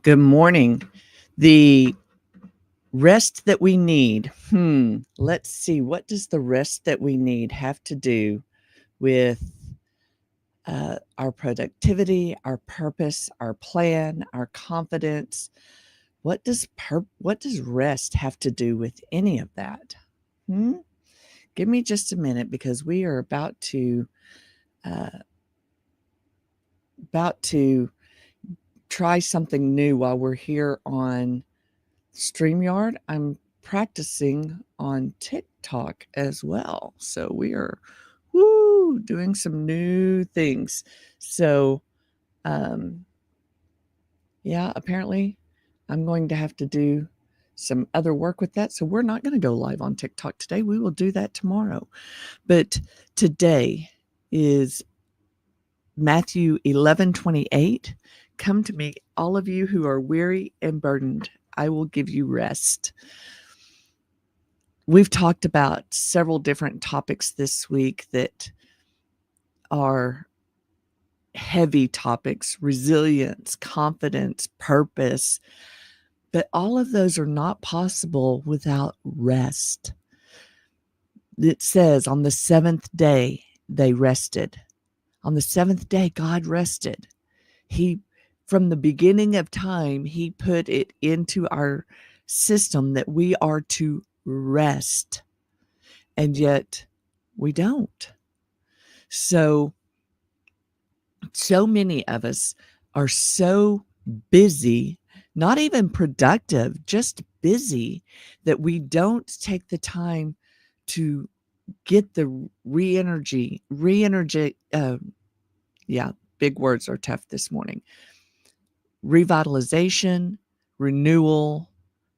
Good morning. The rest that we need. Let's see. What does the rest that we need have to do with our productivity, our purpose, our plan, our confidence? What does rest have to do with any of that? Hmm? Give me just a minute because we are uh, about to try something new while we're here on StreamYard. I'm practicing on TikTok as well. So we are doing some new things. So um yeah, apparently I'm going to have to do some other work with that. So we're not going to go live on TikTok today. We will do that tomorrow. But today is Matthew 11:28. Come to me, all of you who are weary and burdened. I will give you rest. We've talked about several different topics this week that are heavy topics: resilience, confidence, purpose. But all of those are not possible without rest. It says on the seventh day, they rested. On the seventh day, God rested. He, from the beginning of time, He put it into our system that we are to rest. And yet we don't. So many of us are so busy, not even productive, just busy, that we don't take the time to get the big words are tough this morning. Revitalization, renewal,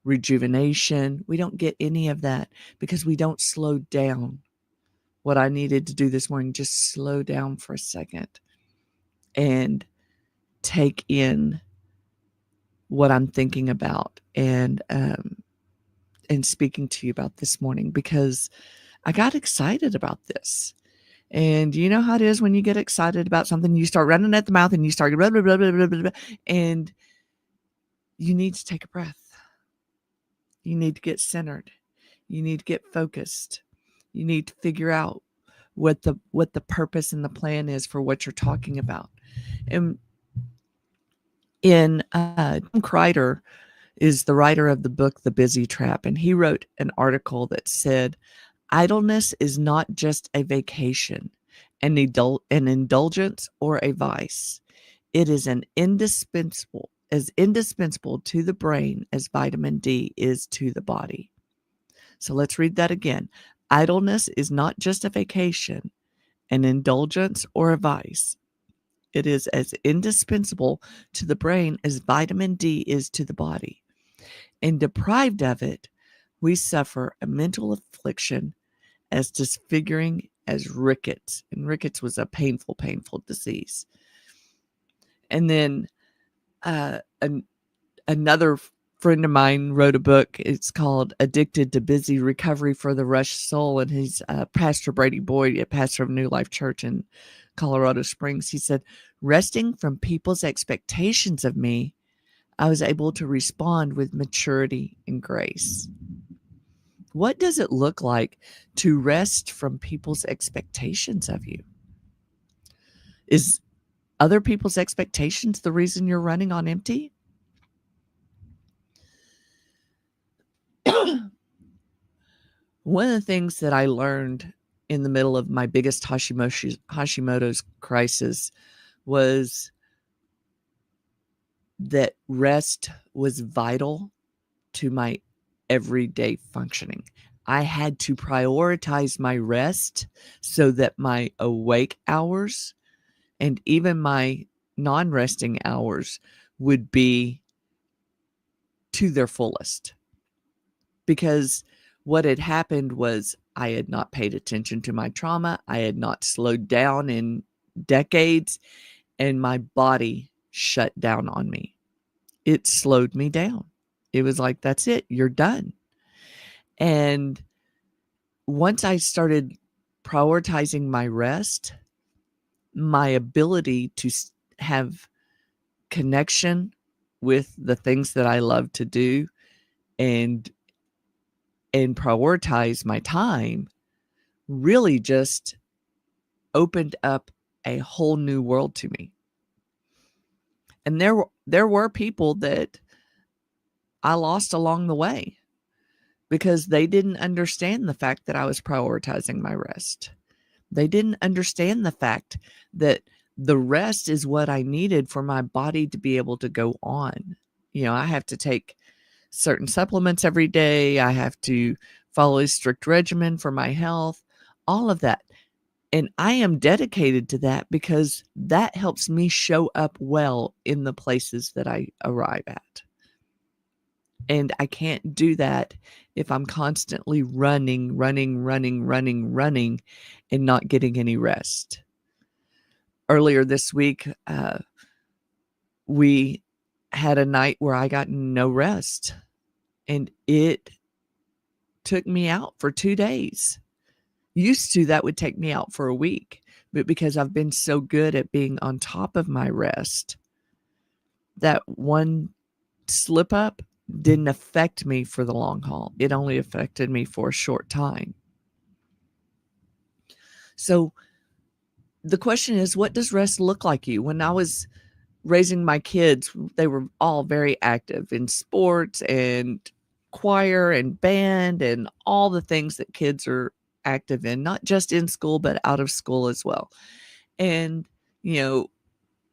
rejuvenation. We don't get any of that because we don't slow down. What I needed to do this morning, just slow down for a second and take in what I'm thinking about and speaking to you about this morning, because I got excited about this. And you know how it is when you get excited about something, you start running at the mouth and you start blah, blah, blah, blah, blah, blah, blah, and you need to take a breath. You need to get centered. You need to get focused. You need to figure out what the purpose and the plan is for what you're talking about. And Tim Kreider is the writer of the book The Busy Trap, and he wrote an article that said, idleness is not just a vacation, an indulgence, or a vice. It is indispensable to the brain as vitamin D is to the body. So let's read that again. Idleness is not just a vacation, an indulgence, or a vice. It is as indispensable to the brain as vitamin D is to the body. And deprived of it, we suffer a mental affliction as disfiguring as rickets. And rickets was a painful, painful disease. And then another friend of mine wrote a book. It's called Addicted to Busy: Recovery for the Rushed Soul. And he's Pastor Brady Boyd, a pastor of New Life Church in Colorado Springs. He said, resting from people's expectations of me, I was able to respond with maturity and grace. What does it look like to rest from people's expectations of you? Is other people's expectations the reason you're running on empty? One of the things that I learned in the middle of my biggest Hashimoto's crisis was that rest was vital to my everyday functioning. I had to prioritize my rest so that my awake hours and even my non-resting hours would be to their fullest. Because what had happened was I had not paid attention to my trauma. I had not slowed down in decades, and my body shut down on me. It slowed me down. It was like, that's it, you're done. And once I started prioritizing my rest, my ability to have connection with the things that I love to do and prioritize my time really just opened up a whole new world to me. And there were people that I lost along the way because they didn't understand the fact that I was prioritizing my rest. They didn't understand the fact that the rest is what I needed for my body to be able to go on. I have to take certain supplements every day. I have to follow a strict regimen for my health, all of that. And I am dedicated to that because that helps me show up well in the places that I arrive at. And I can't do that if I'm constantly running, and not getting any rest. Earlier this week, we had a night where I got no rest, and it took me out for 2 days. Used to, that would take me out for a week, but because I've been so good at being on top of my rest, that one slip up didn't affect me for the long haul. It only affected me for a short time. So the question is, what does rest look like you? When I was raising my kids, they were all very active in sports and choir and band and all the things that kids are active in, not just in school, but out of school as well. And,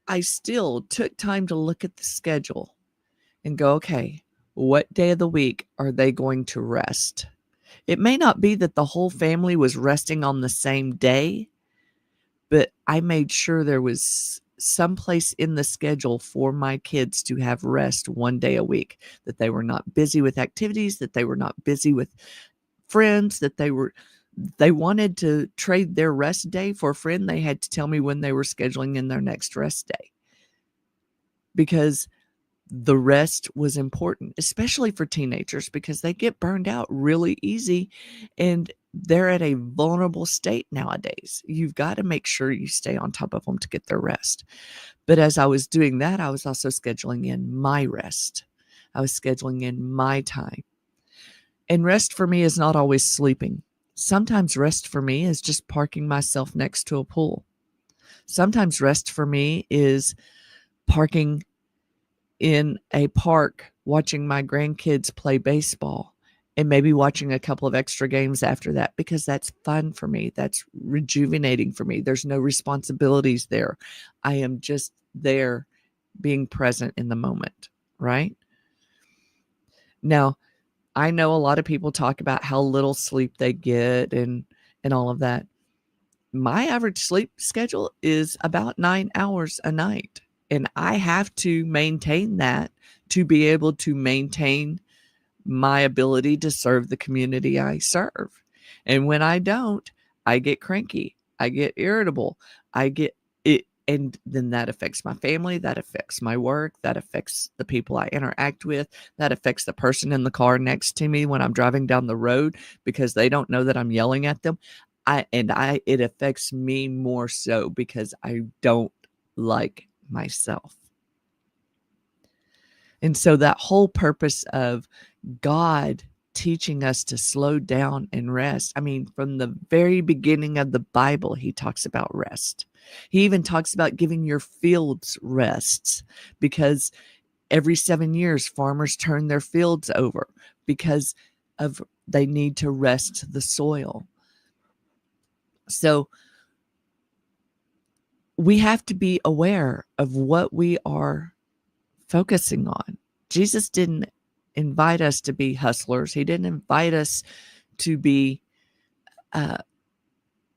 I still took time to look at the schedule and go, okay, what day of the week are they going to rest? It may not be that the whole family was resting on the same day, but I made sure there was some place in the schedule for my kids to have rest one day a week, that they were not busy with activities, that they were not busy with friends, that they wanted to trade their rest day for a friend. They had to tell me when they were scheduling in their next rest day, because the rest was important, especially for teenagers, because they get burned out really easy and they're at a vulnerable state nowadays. You've got to make sure you stay on top of them to get their rest. But as I was doing that, I was also scheduling in my rest. I was scheduling in my time. And rest for me is not always sleeping. Sometimes rest for me is just parking myself next to a pool. Sometimes rest for me is parking in a park, watching my grandkids play baseball, and maybe watching a couple of extra games after that, because that's fun for me. That's rejuvenating for me. There's no responsibilities there. I am just there being present in the moment, right? Now, I know a lot of people talk about how little sleep they get and all of that. My average sleep schedule is about 9 hours a night. And I have to maintain that to be able to maintain my ability to serve the community I serve. And when I don't, I get cranky. I get irritable. I get it. And then that affects my family. That affects my work. That affects the people I interact with. That affects the person in the car next to me when I'm driving down the road, because they don't know that I'm yelling at them. It affects me more so because I don't like myself. And so that whole purpose of God teaching us to slow down and rest. I mean, from the very beginning of the Bible, he talks about rest. He even talks about giving your fields rests, because every 7 years, farmers turn their fields over because they need to rest the soil. So we have to be aware of what we are focusing on. Jesus didn't invite us to be hustlers. He didn't invite us to be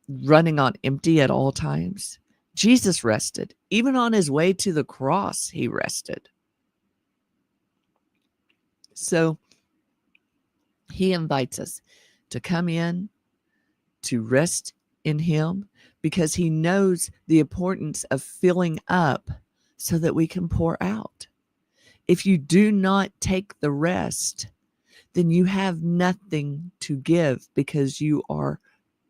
running on empty at all times. Jesus rested. Even on his way to the cross, he rested. So he invites us to come in, to rest in him, because he knows the importance of filling up so that we can pour out. If you do not take the rest, then you have nothing to give, because you are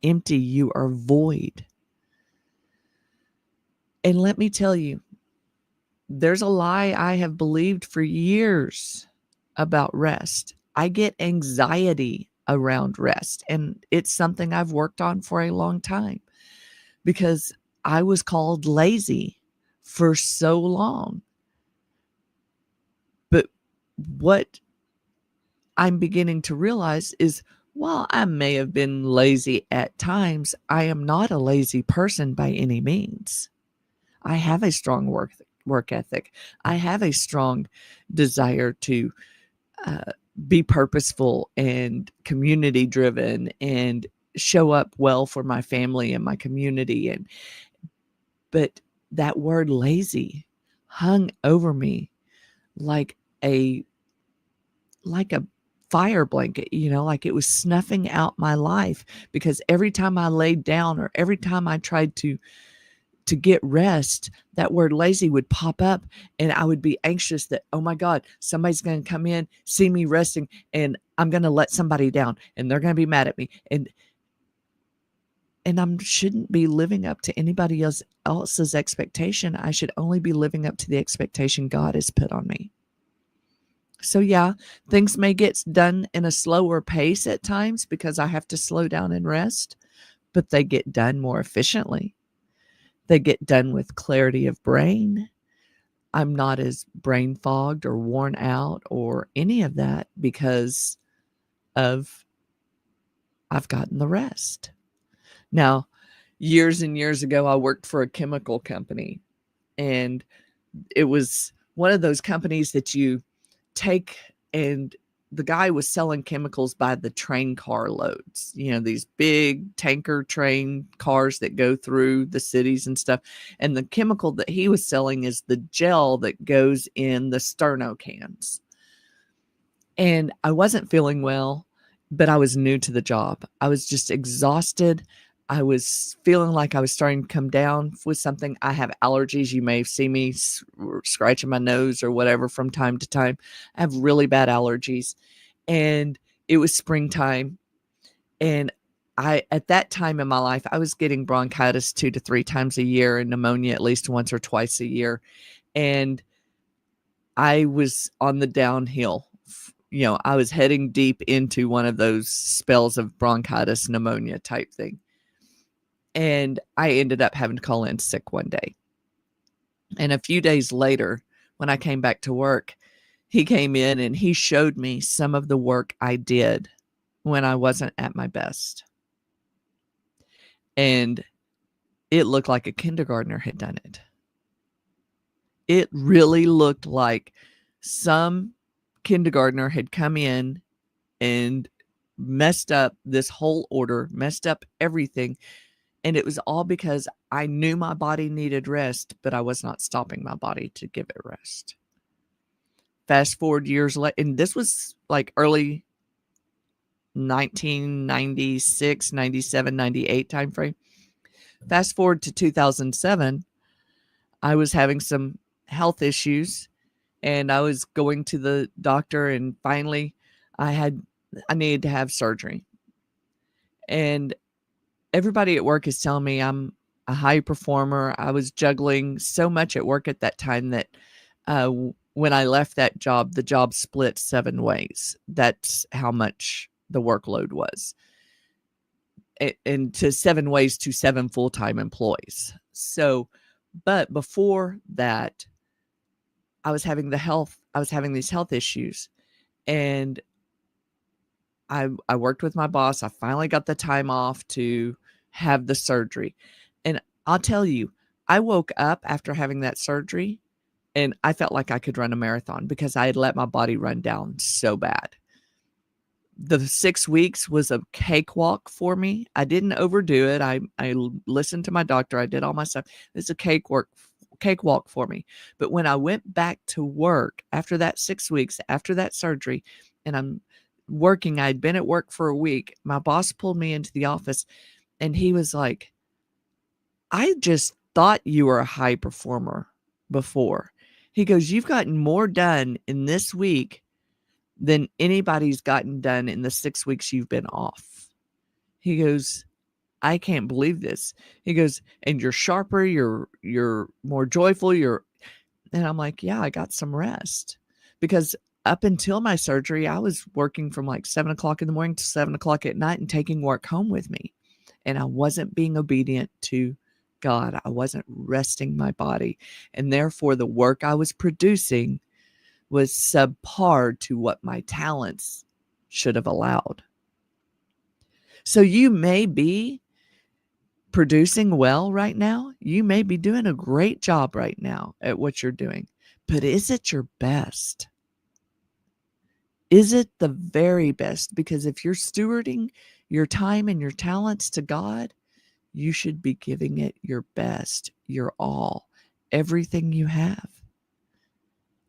empty, you are void. And let me tell you, there's a lie I have believed for years about rest. I get anxiety around rest, and it's something I've worked on for a long time because I was called lazy for so long. But what I'm beginning to realize is while I may have been lazy at times, I am not a lazy person by any means. I have a strong work ethic. I have a strong desire to uh, be purposeful and community driven and show up well for my family and my community. And but that word lazy hung over me like a like a fire blanket, like it was snuffing out my life, because every time I laid down or every time I tried to get rest, that word lazy would pop up, and I would be anxious that, oh my God, somebody's going to come in, see me resting, and I'm going to let somebody down and they're going to be mad at me. And I shouldn't be living up to anybody else's expectation. I should only be living up to the expectation God has put on me. So yeah, things may get done in a slower pace at times because I have to slow down and rest, but they get done more efficiently. They get done with clarity of brain. I'm not as brain fogged or worn out or any of that because of I've gotten the rest. Now, years and years ago, I worked for a chemical company, and it was one of those companies that you take, and the guy was selling chemicals by the train car loads, these big tanker train cars that go through the cities and stuff. And the chemical that he was selling is the gel that goes in the sterno cans. And I wasn't feeling well, but I was new to the job. I was just exhausted. I was feeling like I was starting to come down with something. I have allergies. You may see me scratching my nose or whatever from time to time. I have really bad allergies. And it was springtime. And at that time in my life, I was getting bronchitis 2 to 3 times a year and pneumonia at least once or twice a year. And I was on the downhill. I was heading deep into one of those spells of bronchitis, pneumonia type thing. And I ended up having to call in sick one day. And a few days later, when I came back to work, he came in and he showed me some of the work I did when I wasn't at my best. And it looked like a kindergartner had done it. It really looked like some kindergartner had come in and messed up this whole order, messed up everything. And it was all because I knew my body needed rest, but I was not stopping my body to give it rest. Fast forward years later, and this was like early 1996, 97, 98 timeframe. Fast forward to 2007, I was having some health issues, and I was going to the doctor, and finally I needed to have surgery. And everybody at work is telling me I'm a high performer. I was juggling so much at work at that time that when I left that job, the job split 7 ways. That's how much the workload was. And to 7 ways to 7 full-time employees. So, but before that, I was having these health issues, and I worked with my boss. I finally got the time off to have the surgery. And I'll tell you, I woke up after having that surgery and I felt like I could run a marathon because I had let my body run down so bad. The 6 weeks was a cakewalk for me. I didn't overdo it. I listened to my doctor. I did all my stuff. It's a cakewalk for me. But when I went back to work after that 6 weeks, after that surgery, and I'm working, I'd been at work for a week, my boss pulled me into the office and he was like, I just thought you were a high performer before. He goes, you've gotten more done in this week than anybody's gotten done in the 6 weeks you've been off. He goes, I can't believe this. He goes, and you're sharper, you're more joyful, And I'm like, yeah, I got some rest. Because up until my surgery, I was working from like 7 o'clock in the morning to 7 o'clock at night and taking work home with me. And I wasn't being obedient to God. I wasn't resting my body. And therefore, the work I was producing was subpar to what my talents should have allowed. So you may be producing well right now. You may be doing a great job right now at what you're doing, but is it your best? Is it the very best? Because if you're stewarding your time and your talents to God, you should be giving it your best, your all, everything you have.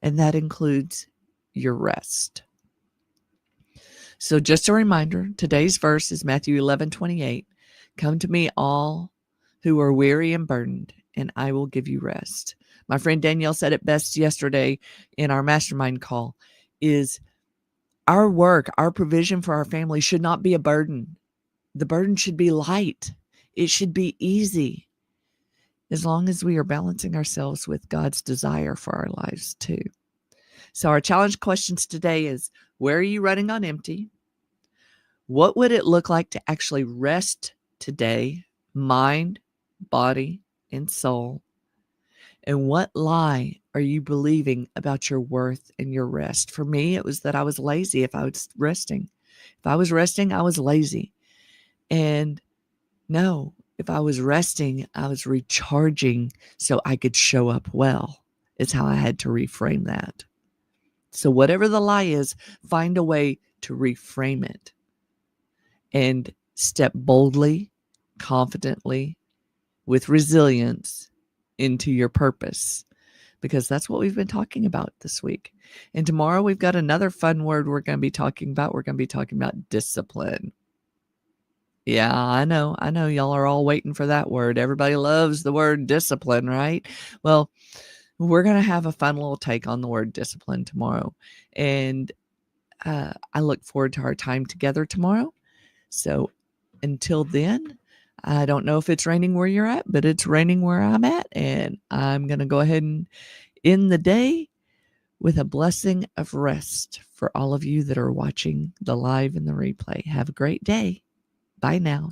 And that includes your rest. So just a reminder, today's verse is Matthew 11:28. Come to me, all who are weary and burdened, and I will give you rest. My friend Danielle said it best yesterday in our mastermind call, is our work, our provision for our family should not be a burden. The burden should be light. It should be easy, as long as we are balancing ourselves with God's desire for our lives too. So our challenge questions today is, where are you running on empty? What would it look like to actually rest today, mind, body, and soul? And what lie are you believing about your worth and your rest? For me, it was that I was lazy if I was resting. If I was resting, I was lazy. And no, if I was resting, I was recharging so I could show up well. It's how I had to reframe that. So whatever the lie is, find a way to reframe it and step boldly, confidently, with resilience into your purpose, because that's what we've been talking about this week. And tomorrow we've got another fun word we're going to be talking about. We're going to be talking about discipline. Yeah, I know y'all are all waiting for that word. Everybody loves the word discipline, right? Well, we're going to have a fun little take on the word discipline tomorrow. And I look forward to our time together tomorrow. So until then, I don't know if it's raining where you're at, but it's raining where I'm at. And I'm going to go ahead and end the day with a blessing of rest for all of you that are watching the live and the replay. Have a great day. Bye now.